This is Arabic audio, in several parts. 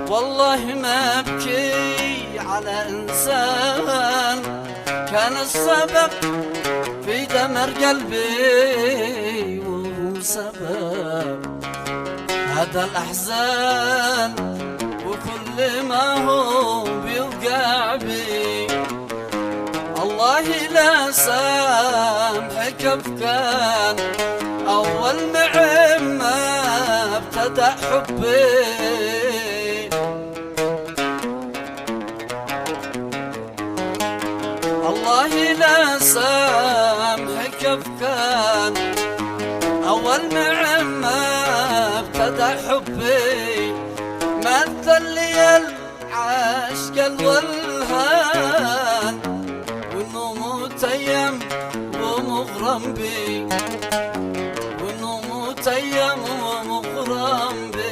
والله ما ابكي على انسان كان السبب في دمر قلبي، وهو سبب هذا الاحزان وكل ما هو بيوقع بي. الله لا سامحك بكان اول ما ابتدى حبي. الله لا سامحك بكان اول ما ابتدى حبي. مثل لي العشق الولهان وانه متيم ومغرم بي، وانه متيم ومغرم بي.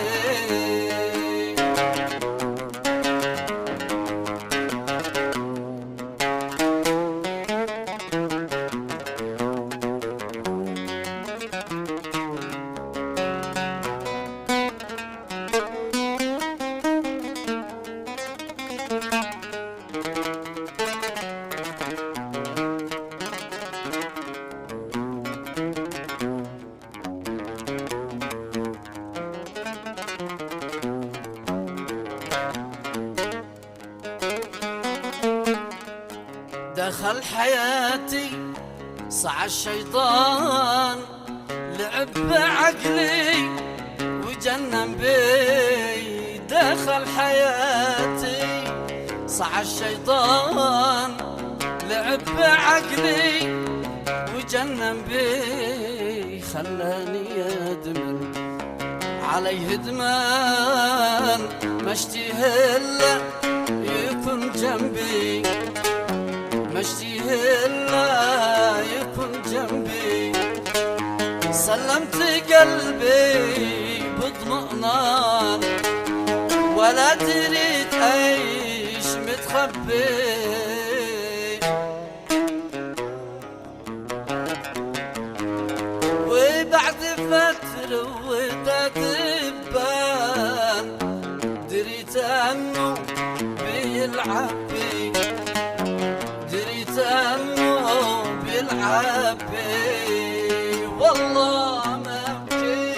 دخل حياتي صع الشيطان، لعب بعقلي وجنن بي. دخل حياتي صع الشيطان، لعب بعقلي وجنن بي. خلاني ادمن عليه ادمان، ما اشتهي الا يكون جنبي، ما اشتهي الا يكون جنبي. سلمت قلبي باطمئنان ولا دريت ايش متخبي. وبعد فترة ودا تبان، دريت انه بيلعب بي، دريت انه بيلعب بي. والله ما ابكي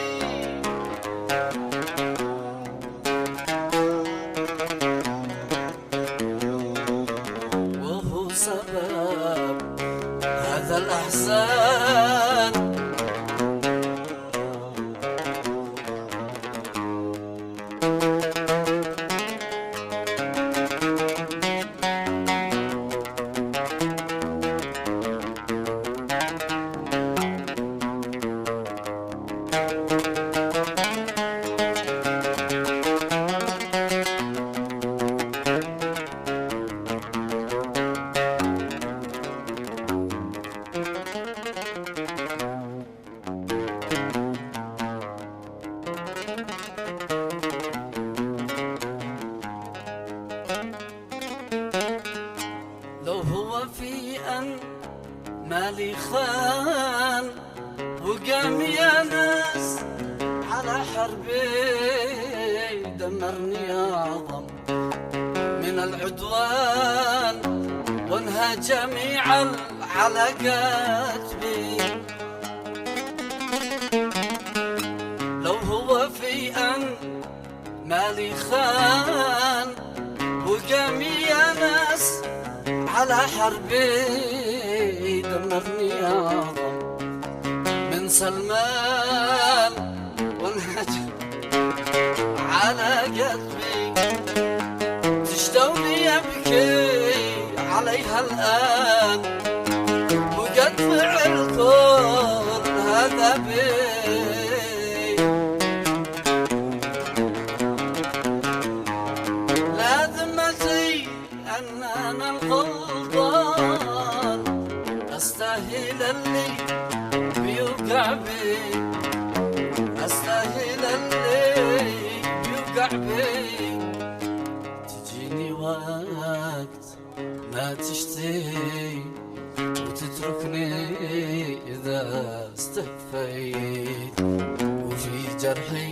وهو سبب هذا الاحزان. لو هو في أن مالي خان وقام يا ناس على حربي، دمرني أعظم من العدوان وانهى جميع العلاقات بي. لو هو في أن مالي خان وقام يا ناس على حربي، دمرني أعظم من سلمان وانهج على قلبي. تشتوني أبكي عليها الآن وقد فعل كل هذا بي. لازمتي أن أنا الغلطان، أستاهل اللي بيوقع بي، أستاهل اللي بيوقع بي. تجيني وقت ما تشتهي وتتركني إذا استهفيت، وفي جرحي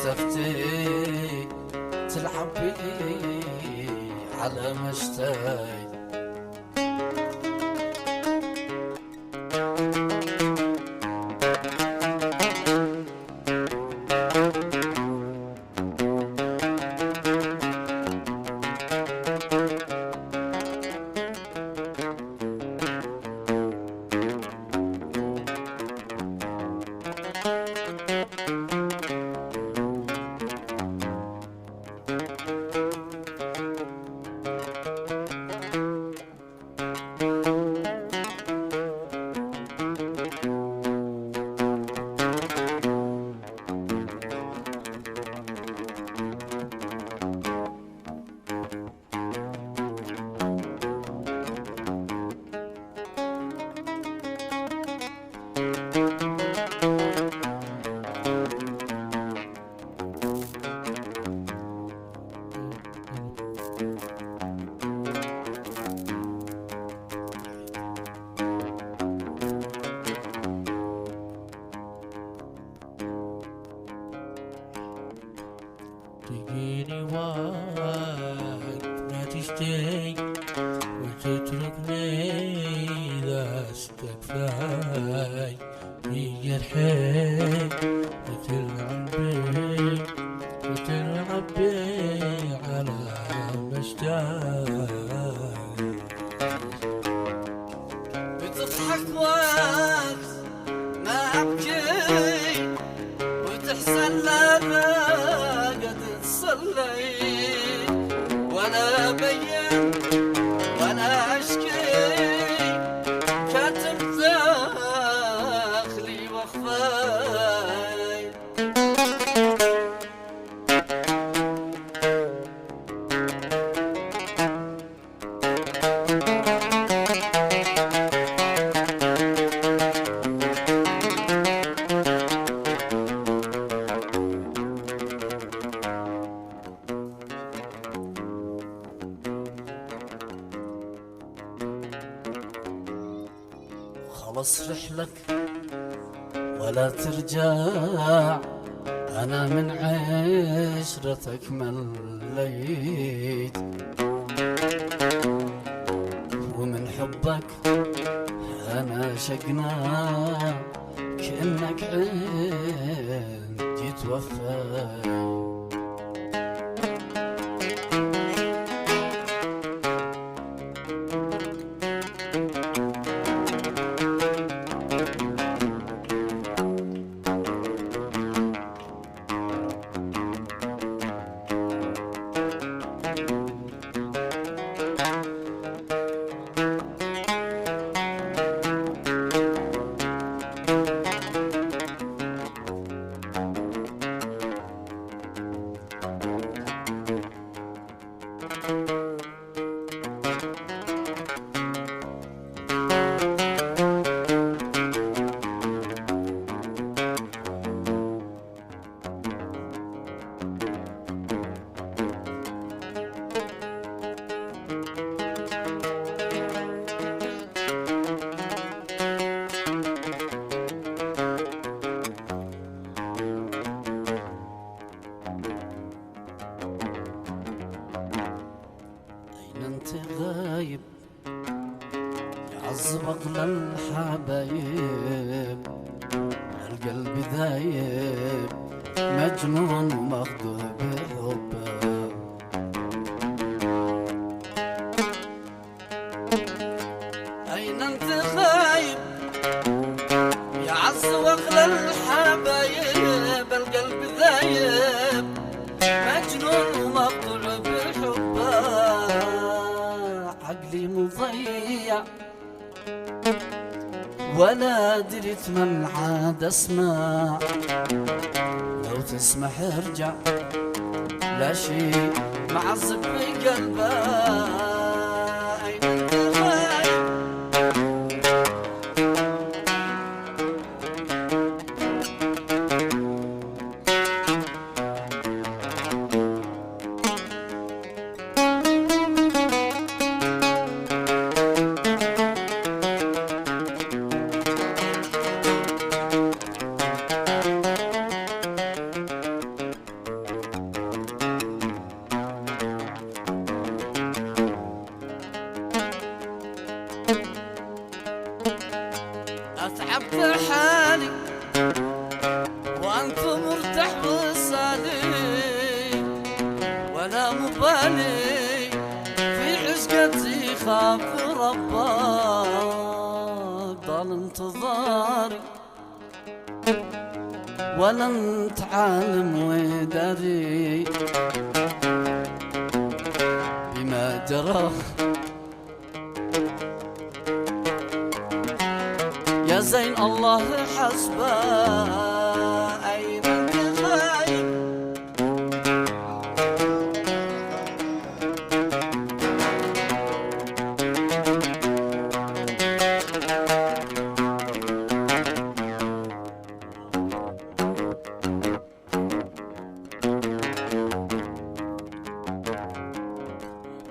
تفتي تلعب بي على مشتاي. تجيني وقت ما تشتاق وتتركني إذا استكفاي في جرحك وتلعب بي على مشتاق. بتضحك وقت ما أبكي وتحسن لما قد تصلي، ولا بين ولا أشكي كاتم داخلي وخفاي. خلص رحلك ولا ترجع، أنا من عشرتك مليت، ومن حبك أنا شقنا كأنك عندي توفيت. غايب يعذب أغلى الحبايب، القلب ذايب مجنون ومخدوع بحبه. أين أنت غايب يعذب أغلى الحبايب، القلب ذايب مجنون ومخدوع بحبه. عقلي مضيع ولا دريت من عاد اسمع، لو تسمح ارجع لا شي معذب بقلبه. بالي في عشقتي خاف ربك ضل انتظاري ولا انت عالم وداري بما جرى يا زين الله حسبه أين انت غايب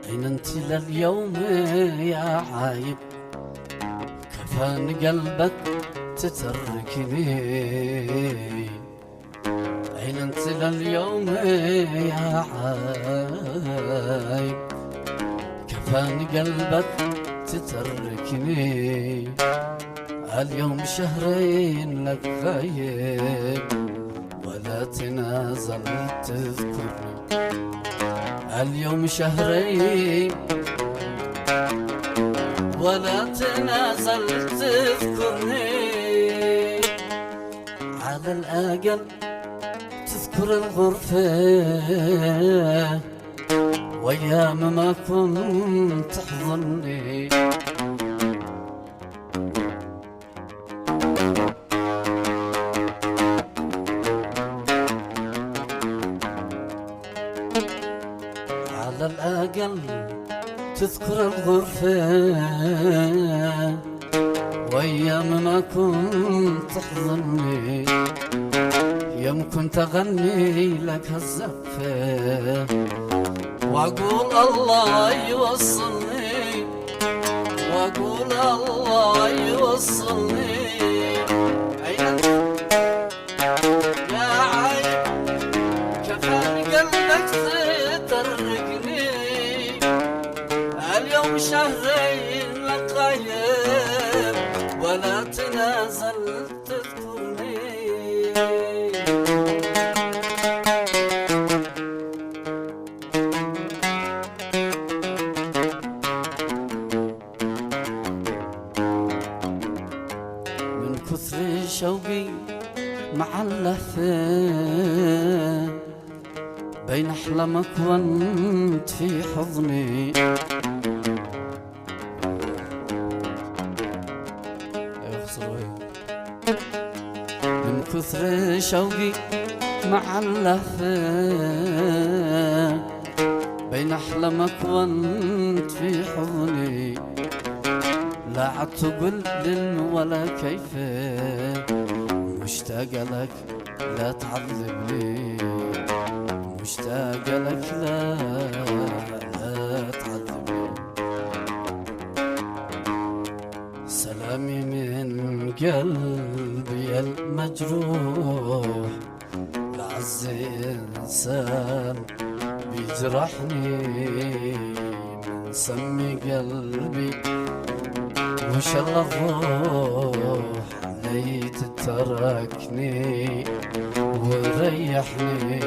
أين انت لليوم يا عايب كفان قلبك تتركني أين انت لليوم يا عايب كفان قلبك تتركني اليوم شهرين لك غايب ولا تنازل تذكرني اليوم شهرين ولا تنازل تذكرني على الأقل تذكر الغرفة وأيام ما كنت تحضني على الأقل تذكر الغرفة وأيام ما كنت تحضني يوم كنت أغني لك هالزفة وأقول الله يوصلني وأقول الله يوصلني يا عيب كفان قلبك تتركني اليوم شهرين لك غايب ولا تنازل تذكرني من كثر شوقي مع اللهفة بين أحلامك وانت في حضني من كثر شوقي مع اللهفة بين أحلامك وانت في حضني لا عاد تقول لن ولا كيف مشتاق لك لا تعذبني مشتاق لك لا تعذبني سلامي من قلبي المجروح لعز إنسان بيجرحني من سمي قلبي وش الله الروح ليت تركني وريحني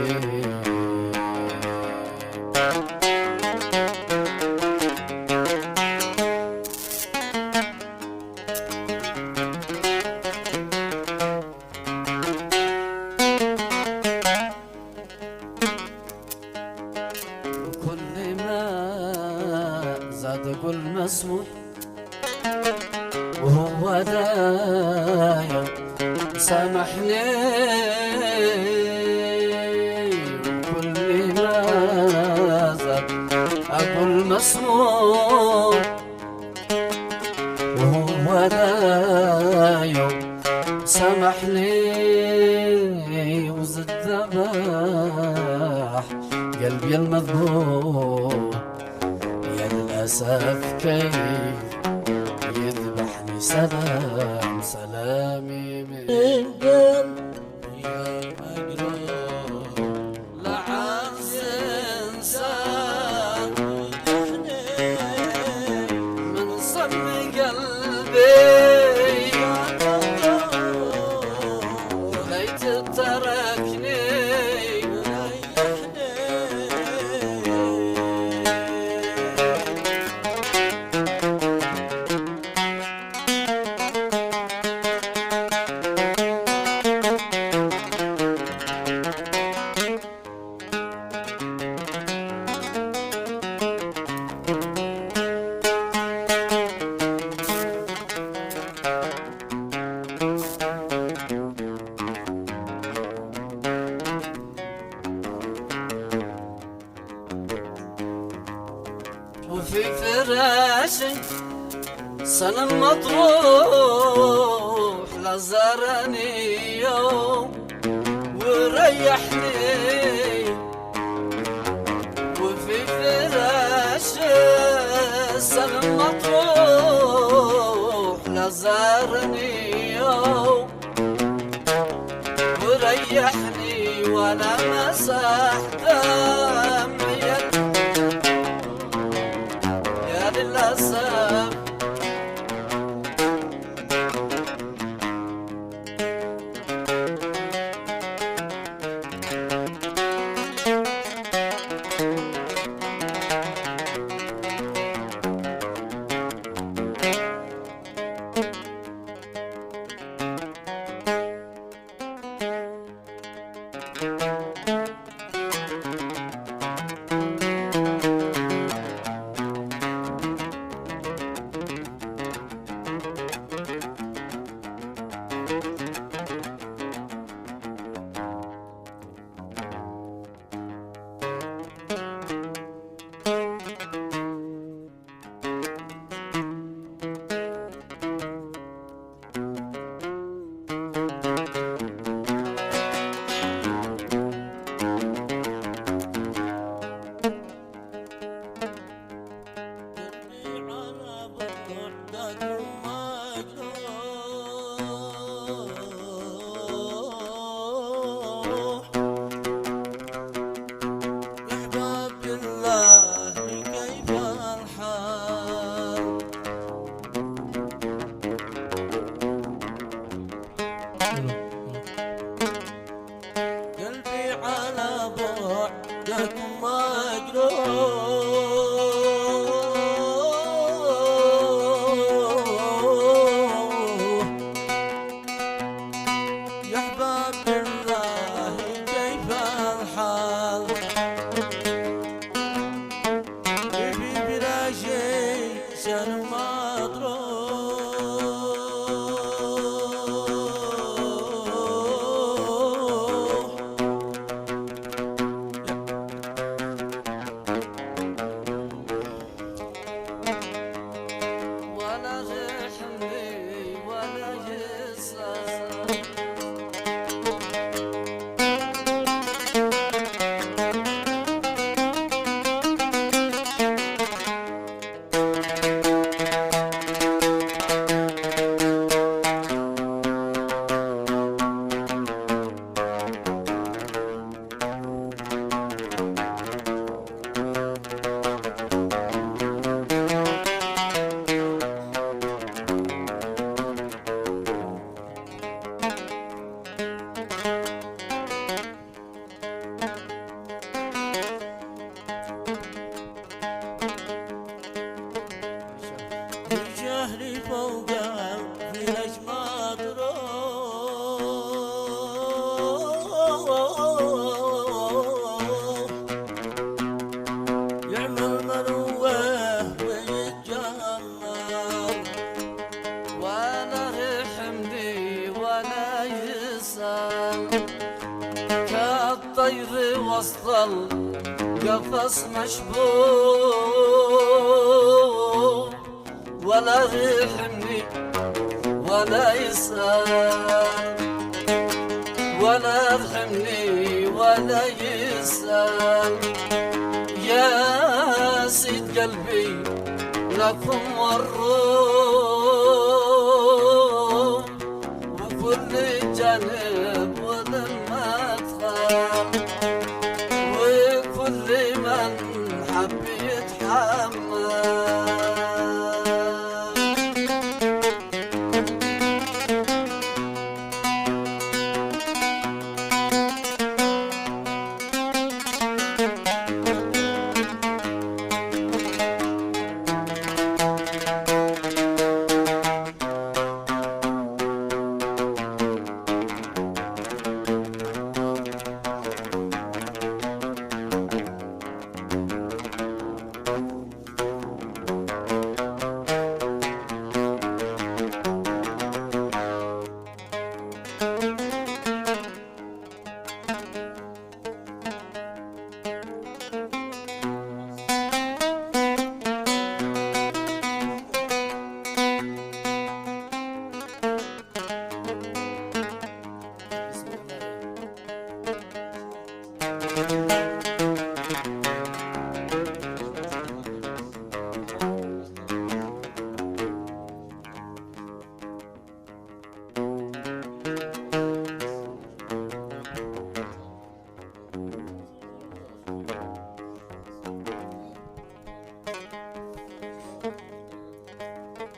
وكل ما زاد أقول مسموح وهو دايم سامحني وكل ما زاد أقول مسموح وهو دايم سامحني وزد ذبح قلبي المذبوح يا للأسف كيف يذبحني سلام سلامي من قلبي المجروح لعز إنسان من صم قلبي وليت تركني وفي فراشي سنة مطروح لزارني يوم وريحني، وفي فراشي سنة مطروح لزارني يوم وريحني وانا مسح دمي يا للأسف. قلبي على بعدكم مجروح، يا احباب بالله كيف الحال، بيبي بلا شيء سن شهري فوق في الأجماد روح، يعمل مروه ويتجمل، ولا رحمني ولا يسأل، كالطير وسط القفص مشبوك، ولا رحمني ولا يسأل، ولا رحمني ولا يسأل، يا سيد قلبي لكم والروح، وكل جانب ولما تخاف، وكل من حب يتحمل.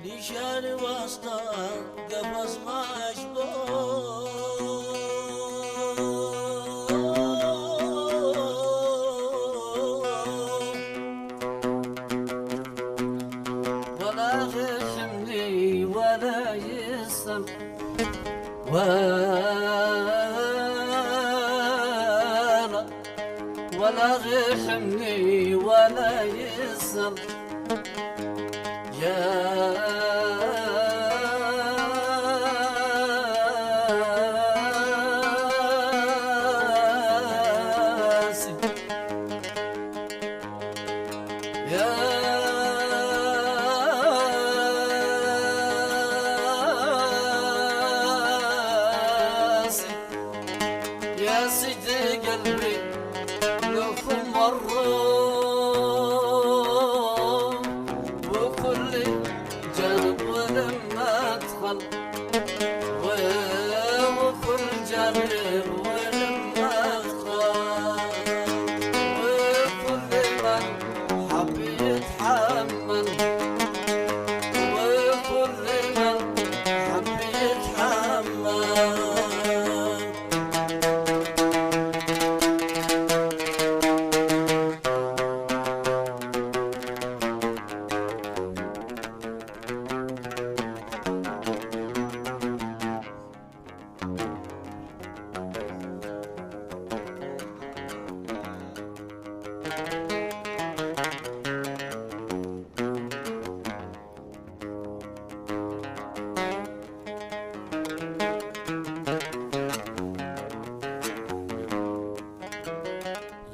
نشان وسطا قفص مشبوط ولا غشمني ولا يسر ولا غشمني ولا يسر يا سيدي قلبي لكم مروا وكل جانب ولما ادخل وكل جانب ولما ادخل وكل من حب يتحمل وكل من حب يتحمل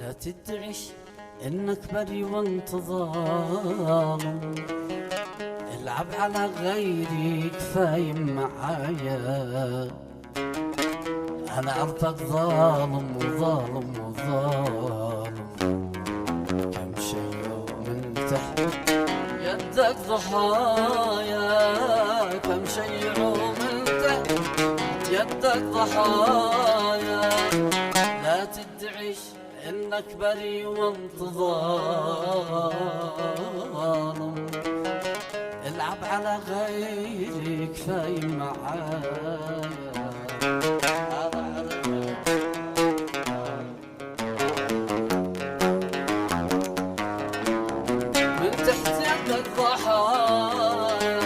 لا تدعش انك بري وانت ظالم، العب على غيري كفاية معايا، انا عرفك ظالم وظالم وظالم، كم شي من تحت يدك ضحايا، كم شي من تحت يدك ضحايا، لا تدعش انك بري وانت ظالم، العب على غيري كفاية معايا. من تحت يدك ضحايا،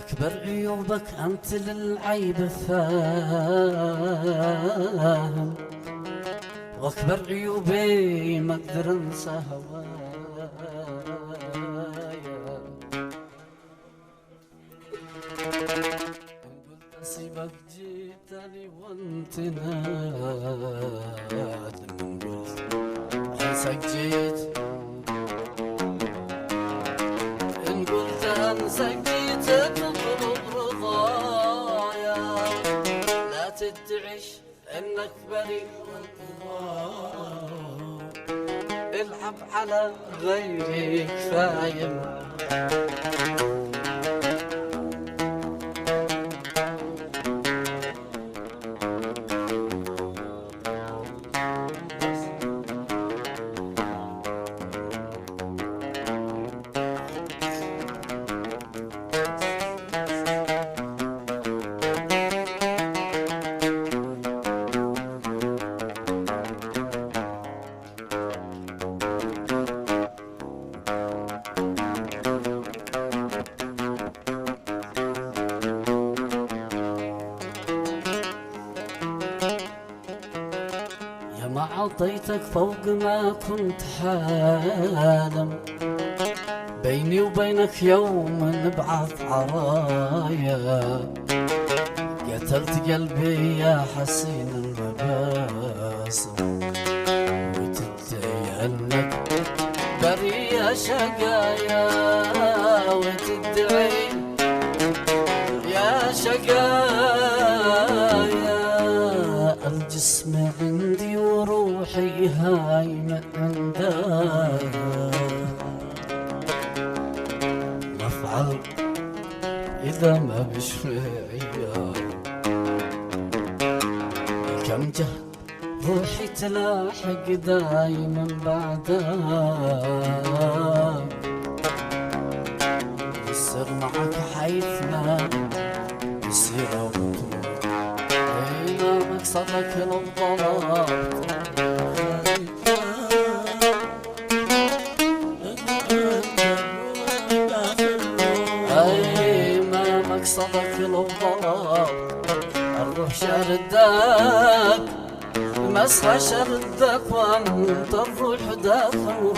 أكبر عيوبك أنت للعيب فاهم، وأكبر عيوبي ما أقدر أنسى هوايا، إن قلت أسيبك جيتني وأنت نادم، إن قلت أنساك جيت، إن قلت أنساك جيت تطلب رضايا، لا تدعش انك بريء العب على غيري كفاية. ما عطيتك فوق ما كنت حالم، بيني وبينك يوم نبعث عرايا، قتلت قلبي يا حسين المباسم، وتدعي انك بري يا شقايا، وتدعي يا شقايا الجسم عندي وروحي هايمة عندايا مفعل إذا ما بشرعيا كم جهد روحي تلاحق دايما بعدك يصير معك حيث ما يصير وطول ما مقصدك للضلال اي ما مقصدك للضلال الروح شردك مسرى شردك وانت الروح داخل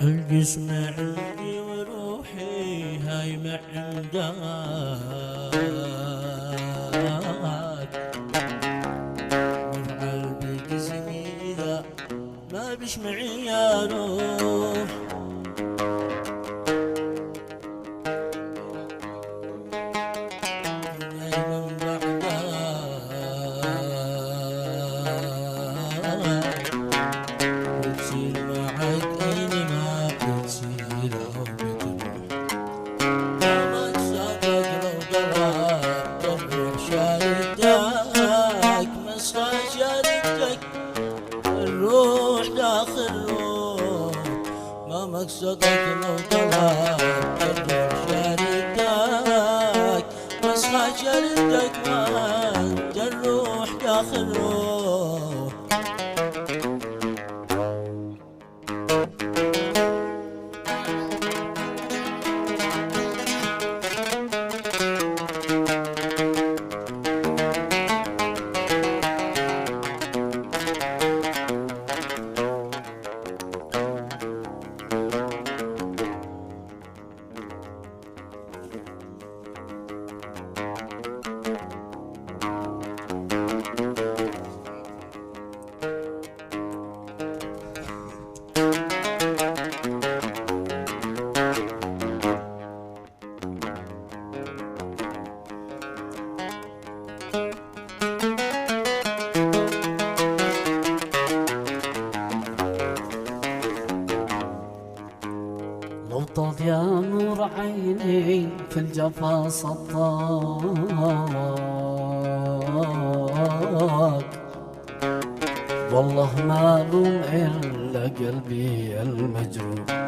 الجسم عندي وروحي هايمة عندك مفعل بجسمي إذا ما بش معي يا روح الروح داخل روح ما مقصدك لو طلعت الروح شاردك مسخى شاردك ما انت الروح داخل روح لو طال يا نور عيني في الجفا سطاك والله ما لوم إلا قلبي المجروح